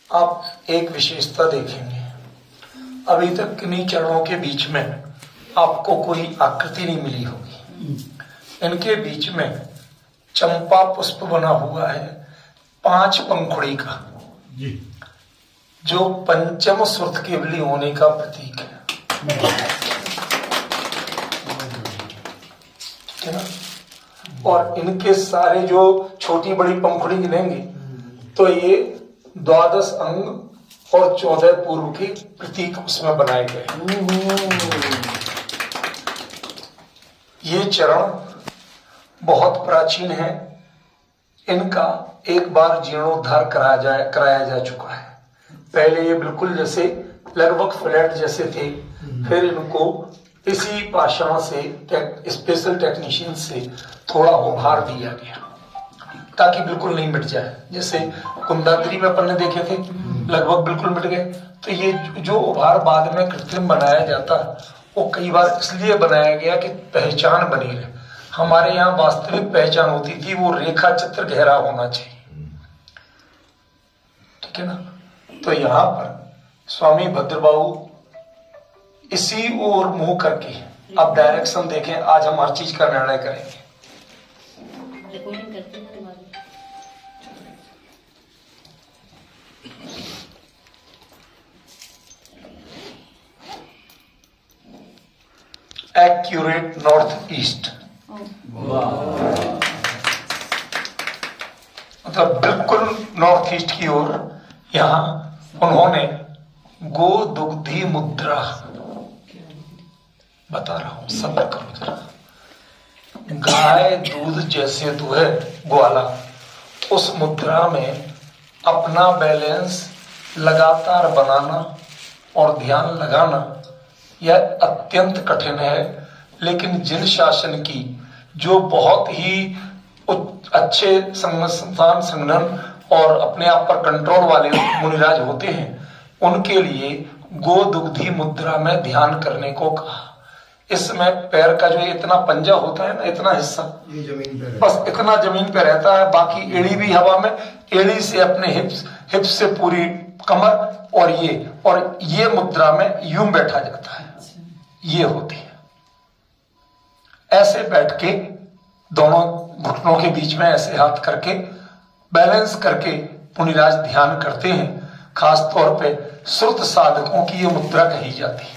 आप एक विशेषता देखेंगे, अभी तक किन्हीं चरणों के बीच में आपको कोई आकृति नहीं मिली होगी। इनके बीच में चंपा पुष्प बना हुआ है 5 पंखुड़ी का, जो पंचम सुरत केवली होने का प्रतीक है। ठीक है ना? और इनके सारे जो छोटी बड़ी पंखुड़ी गिनेंगे तो ये 12 अंग और 14 पूर्व के प्रतीक उसमें बनाए गए। ये चरण बहुत प्राचीन है, इनका एक बार जीर्णोद्धार कराया जा चुका है। पहले ये बिल्कुल जैसे लगभग फ्लैट जैसे थे, फिर इनको इसी पाषाण से स्पेशल टेक्नीशियन से थोड़ा उभार दिया गया ताकि बिल्कुल नहीं मिट जाए। जैसे कुंदाद्री में अपन ने देखे थे लगभग बिल्कुल मिट गए, तो ये जो उभार बाद में कृत्रिम बनाया जाता वो कई बार इसलिए बनाया गया कि पहचान बनी रहे। हमारे यहाँ वास्तविक पहचान होती थी वो रेखा चित्र गहरा होना चाहिए। ठीक है ना? तो यहाँ पर स्वामी भद्रबाहु इसी ओर मुंह करके अब डायरेक्शन देखें। आज हम हर चीज का निर्णय करेंगे। एक्यूरेट नॉर्थ ईस्ट, मतलब बिल्कुल नॉर्थ ईस्ट की ओर। यहां उन्होंने गो दुग्धी मुद्रा, बता रहा हूं सब्र करो जरा, गाय दूध जैसे तो है ग्वाला, उस मुद्रा में अपना बैलेंस लगातार बनाना और ध्यान लगाना यह अत्यंत कठिन है। लेकिन जिन शासन की जो बहुत ही अच्छे संस्थान संगठन और अपने आप पर कंट्रोल वाले मुनिराज होते हैं, उनके लिए गो दुग्धी मुद्रा में ध्यान करने को कहा। इसमें पैर का जो इतना पंजा होता है ना, इतना हिस्सा ये जमीन पे बस इतना जमीन पे रहता है, बाकी एड़ी भी हवा में, एड़ी से अपने हिप्स से पूरी कमर और ये मुद्रा में यूं बैठा जाता है। ये होती है। ऐसे बैठ के दोनों घुटनों के बीच में ऐसे हाथ करके बैलेंस करके मुनिराज ध्यान करते हैं। खास तौर पे श्रुत साधकों की ये मुद्रा कही जाती है।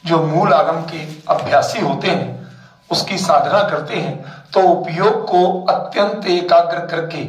जो मूल आगम के अभ्यासी होते हैं उसकी साधना करते हैं तो उपयोग को अत्यंत एकाग्र करके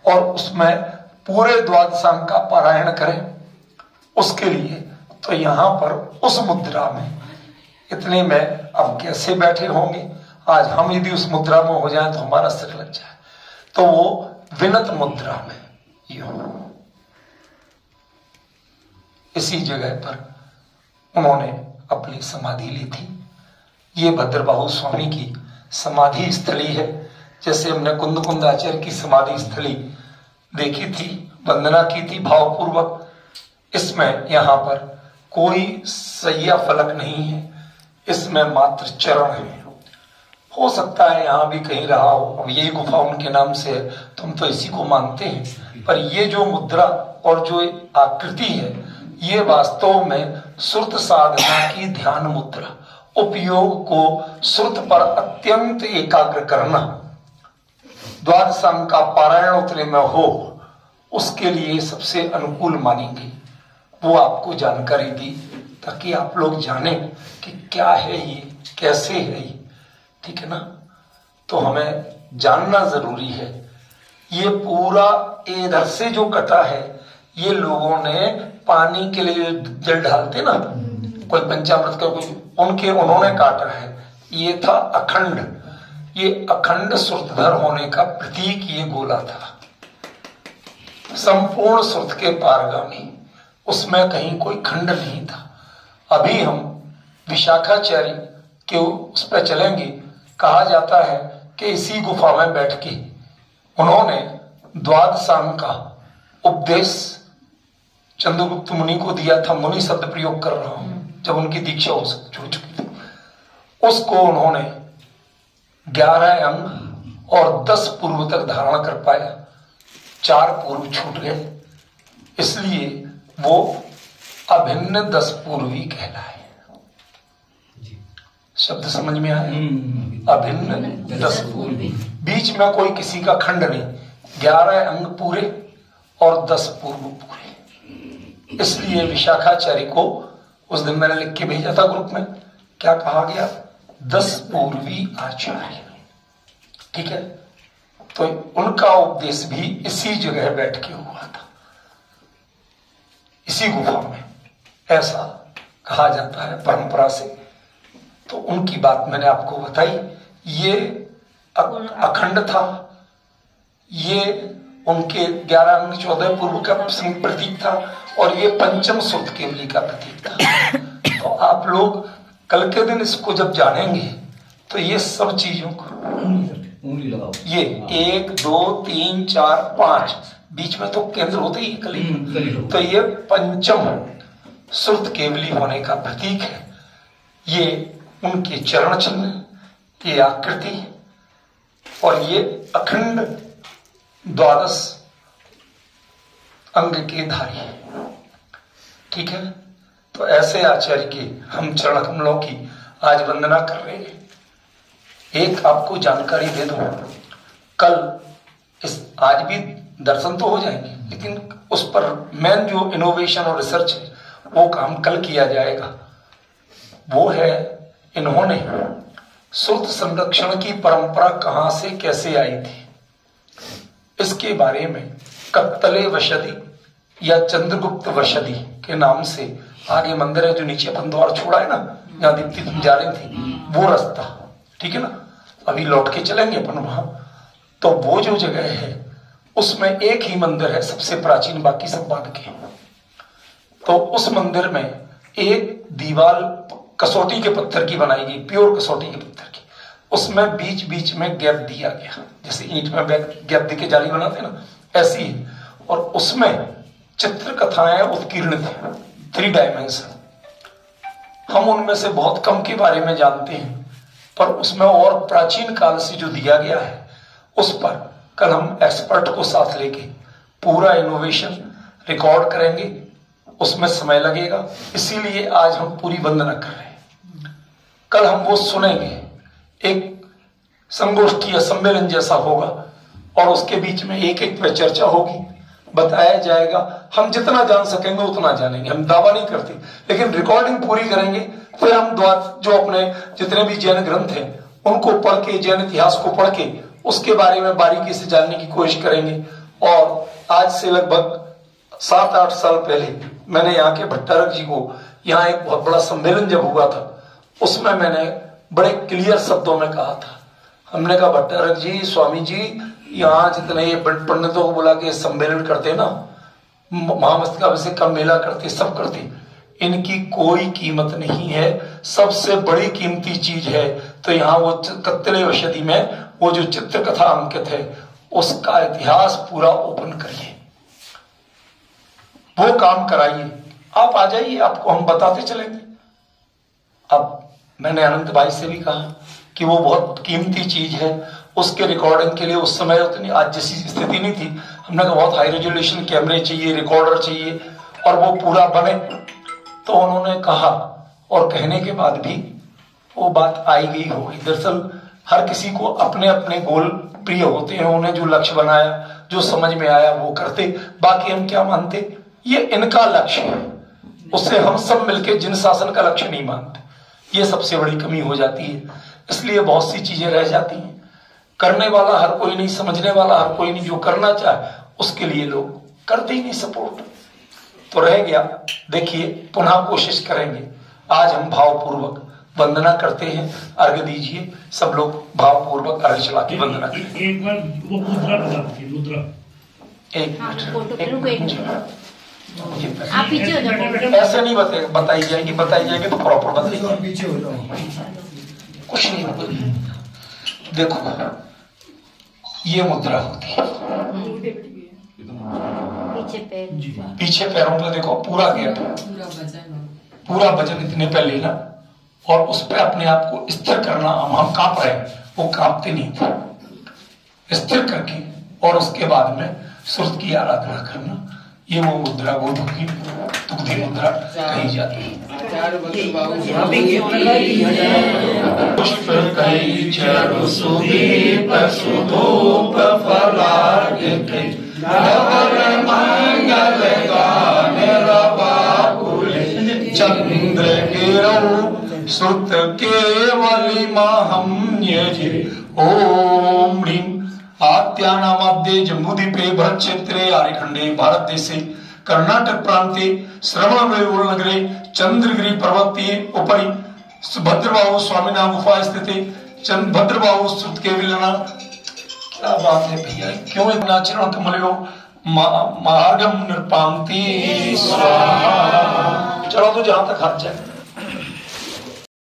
और उसमें पूरे द्वादशांग का पारायण करें। उसके लिए तो यहां पर उस मुद्रा में इतने में अब कैसे बैठे होंगे, आज हम यदि उस मुद्रा में हो जाए तो हमारा सिर लग जाए। तो वो विनत मुद्रा में इसी जगह पर उन्होंने अपनी समाधि ली थी। ये भद्रबाहु स्वामी की समाधि स्थली है। जैसे हमने कुंद आचार्य की समाधि स्थली देखी थी, वंदना की थी भावपूर्वक। इसमें यहां पर कोई सैया फलक नहीं है, इसमें मात्र चरण है। हो सकता है यहां भी कहीं रहा हो, अब यही गुफा उनके नाम से है तो हम तो इसी को मानते हैं। पर ये जो मुद्रा और जो आकृति है ये वास्तव में श्रुत साधना की ध्यान मुद्रा, उपयोग को श्रुत पर अत्यंत एकाग्र करना, द्वादशांग का पारायण उतने में हो, उसके लिए सबसे अनुकूल मानी गई। वो आपको जानकारी दी ताकि आप लोग जाने कि क्या है ये, कैसे है ये। ठीक है ना? तो हमें जानना जरूरी है। ये पूरा इधर से जो कटा है, ये लोगों ने पानी के लिए जल डालते ना, कोई पंचामृत का कोई उन्होंने काटा है। ये था अखंड, ये अखंड श्रुतधर होने का प्रतीक ये गोला था, संपूर्ण श्रुत के पारगामी, उसमें कहीं कोई खंड नहीं था। अभी हम विशाखाचार्य के उस पर चलेंगे। कहा जाता है कि इसी गुफा में बैठ के उन्होंने द्वादशांग का उपदेश चंद्रगुप्त मुनि को दिया था। मुनि शब्द प्रयोग कर रहा हूं, जब उनकी दीक्षा हो चुकी थी। उसको उन्होंने 11 अंग और 10 पूर्व तक धारण कर पाया। 4 पूर्व छूट गए इसलिए वो अभिन्न दस पूर्वी कहलाए। शब्द समझ में आया? अभिन्न दस पूर्वी, बीच में कोई किसी का खंड नहीं, 11 अंग पूरे और 10 पूर्व पूरे। इसलिए विशाखाचार्य को उस दिन मैंने लिख के भेजा था ग्रुप में, क्या कहा गया? 10 पूर्वी आचार्य। ठीक है, तो उनका उपदेश भी इसी जगह बैठ के हुआ था, इसी गुफा में, ऐसा कहा जाता है परंपरा से। तो उनकी बात मैंने आपको बताई। ये अखंड था, ये उनके 11 अंग 14 पूर्व का प्रतीक था, और ये पंचम सुत केवली का प्रतीक था। तो आप लोग कल के दिन इसको जब जानेंगे तो ये सब चीजों को, ये 1 2 3 4 5 बीच में तो केंद्र होते ही कली, तो ये पंचम सुत केवली होने का प्रतीक है। ये उनके चरण चिन्ह, ये आकृति, और ये अखंड 12 अंग के धारी है। ठीक है, तो ऐसे आचार्य के हम चरण कमलों की आज वंदना कर रहे हैं। एक आपको जानकारी दे दूं, कल आज भी दर्शन तो हो जाएंगे, लेकिन उस पर मेन जो इनोवेशन और रिसर्च है वो काम कल किया जाएगा। वो है, इन्होंने श्रुत संरक्षण की परंपरा कहां से कैसे आई थी, इसके बारे में कत्तले वशदी या चंद्रगुप्त वशदी के नाम से आगे मंदिर है, जो नीचे अपन द्वार छोड़ा है ना, जहां दीप्ति तुम जा रही थी, वो रास्ता, ठीक है ना, अभी लौट के चलेंगे अपन वहां। तो वो जो जगह है उसमें एक ही मंदिर है सबसे प्राचीन, बाकी सब बाद के। तो उस मंदिर में एक दीवार कसौटी के पत्थर की बनाई गई, प्योर कसौटी के पत्थर की, उसमें बीच बीच में गैप दिया गया, जैसे ईंट में गैप दे के जाली बनाते ना, ऐसी ही। और उसमें चित्र कथाएं उत्कीर्ण थी, 3 डायमेंशन। हम उनमें से बहुत कम के बारे में जानते हैं, पर उसमें और प्राचीन काल से जो दिया गया है उस पर कल हम एक्सपर्ट को साथ लेके पूरा इनोवेशन रिकॉर्ड करेंगे। उसमें समय लगेगा, इसीलिए आज हम पूरी वंदना कर रहे हैं। कल हम वो सुनेंगे, एक संगोष्ठी या सम्मेलन जैसा होगा, और उसके बीच में एक एक पे चर्चा होगी, बताया जाएगा। हम जितना जान सकेंगे उतना जानेंगे, हम दावा नहीं करते, लेकिन रिकॉर्डिंग पूरी करेंगे। फिर हम जो अपने जितने भी जैन ग्रंथ हैं उनको पढ़ के, जैन इतिहास को पढ़ के उसके बारे में बारीकी से जानने की कोशिश करेंगे। और आज से लगभग 7-8 साल पहले मैंने यहाँ के भट्टारक जी को, यहाँ एक बहुत बड़ा सम्मेलन जब हुआ था, उसमें मैंने बड़े क्लियर शब्दों में कहा था, हमने कहा भट्टारक जी, स्वामी जी, यहाँ जितने ये पंडितों को बुला के सम्मेलन करते ना, महामस्तकाभिषेक का मेला करते, सब करते, इनकी कोई कीमत नहीं है। सबसे बड़ी कीमती चीज है तो यहाँ वो कत्तले वशदी में वो जो चित्र कथा अंकित है उसका इतिहास पूरा ओपन करिए, वो काम कराइए। आप आ जाइए, आपको हम बताते चलेंगे। अब मैंने अनंत भाई से भी कहा कि वो बहुत कीमती चीज है, उसके रिकॉर्डिंग के लिए उस समय उतनी आज जैसी स्थिति नहीं थी। हमने कहा बहुत हाई रेजोल्यूशन कैमरे चाहिए, रिकॉर्डर चाहिए, और वो पूरा बने। तो उन्होंने कहा, और कहने के बाद भी वो बात आई गई होगी। दरअसल हर किसी को अपने अपने गोल प्रिय होते हैं, उन्हें जो लक्ष्य बनाया, जो समझ में आया वो करते, बाकी हम क्या मानते, ये इनका लक्ष्य है, उससे हम सब मिलके जिन शासन का लक्ष्य नहीं मानते। ये सबसे बड़ी कमी हो जाती है, इसलिए बहुत सी चीजें रह जाती हैं। करने वाला हर कोई नहीं, समझने वाला हर कोई नहीं, जो करना चाहे उसके लिए लोग करते ही नहीं सपोर्ट, तो रह गया। देखिए पुनः कोशिश करेंगे। आज हम भावपूर्वक वंदना करते हैं, अर्घ्य दीजिए सब लोग, भावपूर्वक अर्घ्य चला के वंदना करें। एक बार वो मुद्रा बता दीजिए, मुद्रा। एक मिनट, आप पीछे हो जाओ, ऐसे नहीं बताई जाएगी तो प्रॉपर बताइए, कुछ नहीं होगा। देखो ये मुद्रा होती है, पीछे पैरों पे देखो पूरा गैप है, पूरा वजन इतने पे लेना और उस पे अपने आप को स्थिर करना। हम कांप रहे हैं, वो कांपते नहीं थे, स्थिर करके, और उसके बाद में सूर्य की आराधना करना। ये वो मुद्रा गोधु की तुगधी मुद्रा कही जाती है। पुष्प कई चरु सुदीप सुधूप फलार्घ्य धवल मंगल गान रवाकुल चंद्र गिरौ श्रुत केवली महम्यजे। ओम ह्रीं आत्यानामाद्ये जम्बूद्वीपे भरतक्षेत्रे आर्यखंडे भारत देशे कर्नाटक प्रांते श्रवणबेळगोळ नगरे चंद्रगिरी पर्वतीये उपरि भद्रबाहु स्वामिना गुफा स्थिते भद्रबाहु श्रुत केवलिना। क्या बात है भैया, क्यों इतना चरण कमलो मार्गम निरपांति स्वाहा। चलो तो जहां तक हाथ जाए।